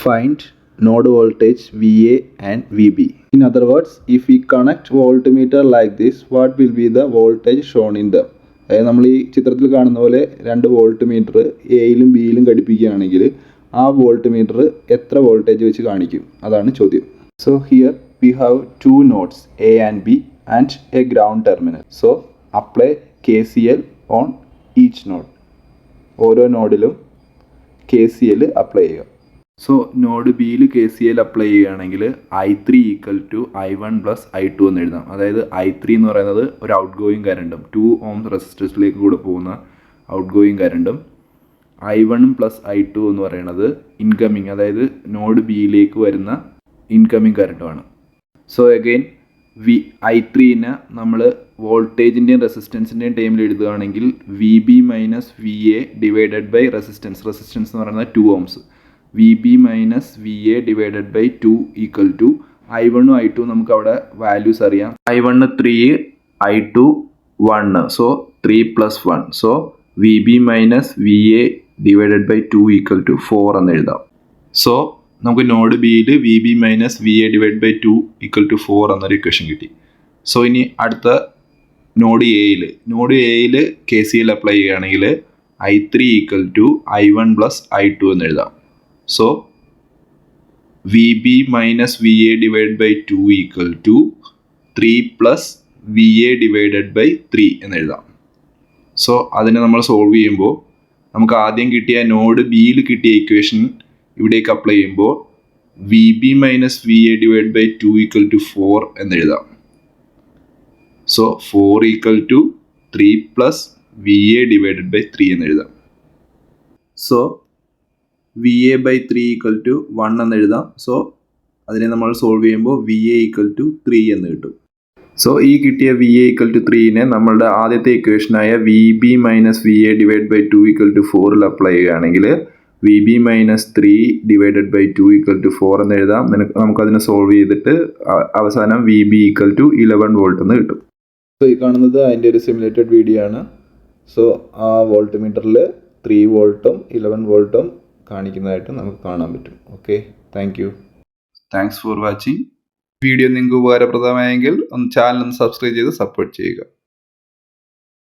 Find node voltage VA and VB. In other words, if we connect voltmeter like this, what will be the voltage shown in them? അതായത് നമ്മൾ ഈ ചിത്രത്തിൽ കാണുന്ന പോലെ രണ്ട് volt meter എയിലും ബിയിലും ഘടിപ്പിക്കുകയാണെങ്കിൽ ആ volt meter എത്ര വോൾട്ടേജ് വെച്ച് കാണിക്കും? അതാണ് ചോദ്യം. So here we have two nodes A and B and a ground terminal. So apply KCL on each node. ഓരോ നോഡിലും KCL അപ്ലൈ ചെയ്യുക. സോ നോഡ് ബിയിൽ KCL അപ്ലൈ ചെയ്യുകയാണെങ്കിൽ I3 = I1 + I2 എന്ന് എഴുതാം. അതായത് I3 എന്ന് പറയുന്നത് ഒരു ഔട്ട് ഗോയിങ് കറണ്ടും 2 ഓം റെസിസ്റ്റൻസിലേക്ക് കൂടെ പോകുന്ന ഔട്ട് ഗോയിങ് കറണ്ടും I1 + I2 എന്ന് പറയുന്നത് ഇൻകമ്മിങ്, അതായത് നോഡ് ബിയിലേക്ക് വരുന്ന ഇൻകമ്മിങ് കറണ്ടുമാണ്. സോ അഗെയിൻ I3നെ നമ്മൾ വോൾട്ടേജിൻ്റെയും റെസിസ്റ്റൻസിൻ്റെയും ടൈമിൽ എഴുതുകയാണെങ്കിൽ VB - VA divided by resistance എന്ന് പറയുന്നത് 2 ohms. VB - VA divided by 2 = I1 I2 നമുക്ക് അവിടെ വാല്യൂസ് അറിയാം. I1 3, I2 1. So 3 + 1. So VB - VA divided by 2 = 4 എന്ന് എഴുതാം. സോ നമുക്ക് നോഡ് ബിയിൽ VB - VA ഡിവൈഡ് ബൈ 2 = 4 എന്നൊരു ഇക്വേഷൻ കിട്ടി. സോ ഇനി അടുത്ത നോഡ് എയിൽ KCL അപ്ലൈ ചെയ്യുകയാണെങ്കിൽ I3 = I1 + I2 എന്ന് എഴുതാം. So VB - VA divide by 2 = 3 + VA divided by 3 എന്ന് എഴുതാം. സോ അതിനെ നമ്മൾ സോൾവ് ചെയ്യുമ്പോൾ നമുക്ക് ആദ്യം കിട്ടിയ നോഡ് ബിയിൽ കിട്ടിയ ഇക്വേഷൻ ഇവിടേക്ക് അപ്ലൈ ചെയ്യുമ്പോൾ VB - VA ഡിവൈഡ് ബൈ 2 = 4 എന്ന് എഴുതാം. സോ 4 = 3 + VA ഡിവൈഡഡ് ബൈ 3 എന്ന് എഴുതാം. സോ VA ബൈ 3 = 1 എന്ന് എഴുതാം. സോ അതിനെ നമ്മൾ സോൾവ് ചെയ്യുമ്പോൾ VA = 3 എന്ന് കിട്ടും. സോ ഈ കിട്ടിയ VA = 3നെ നമ്മളുടെ ആദ്യത്തെ ഇക്വേഷനായ VB - VA divide by 2 = 4 apply ചെയ്യുകയാണെങ്കിൽ VB - 3 ഡിവൈഡഡ് ബൈ 2 = 4 എന്ന് എഴുതാം. നമുക്കതിനെ സോൾവ് ചെയ്തിട്ട് അവസാനം VB = 11 വോൾട്ട് എന്ന് കിട്ടും. സോ ഈ കാണുന്നത് അതിൻ്റെ ഒരു സിമുലേറ്റഡ് വീഡിയോ ആണ്. സോ ആ വോൾട്ട് മീറ്ററിൽ 3 വോൾട്ടും 11 വോൾട്ടും കാണിക്കുന്നതായിട്ട് നമുക്ക് കാണാൻ പറ്റും. Okay, thanks for watching. Video നിങ്ങൾക്ക് ഉപകാരപ്രദമായെങ്കിൽ ചാനൽ ഒന്ന് സബ്സ്ക്രൈബ് ചെയ്ത് സപ്പോർട്ട് ചെയ്യുക.